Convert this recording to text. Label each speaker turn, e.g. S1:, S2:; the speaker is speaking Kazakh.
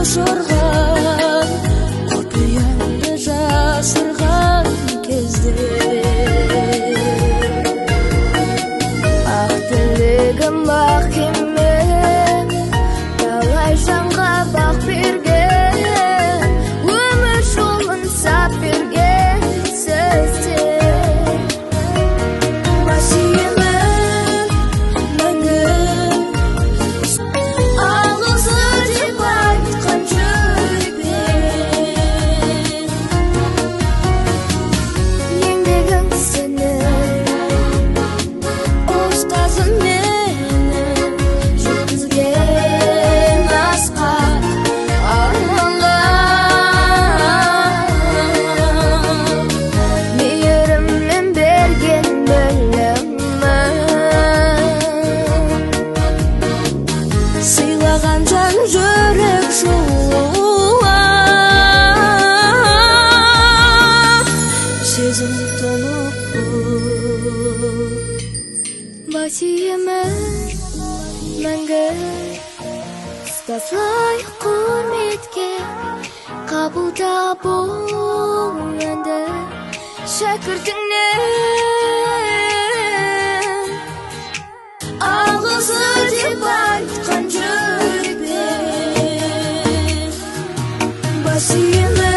S1: жашырған құпиямды жасырған кезде ақ тілегім ақ кемем талай жанға бақ берген өмір жолын сап берген сіздер басиымын мәңгі алғысы деп айтқан жүрекпен еңбегің сенің ұстазым менің жеткізген асқақ арманға мейіріммен берген білімін сыйлаған жан жүрек жуа сезім толы басиымын мәңгі ұстазлай құрметке қабылда бұл әнді шәкіртіңнен алғысы деп айтқан жүрекпен басиымын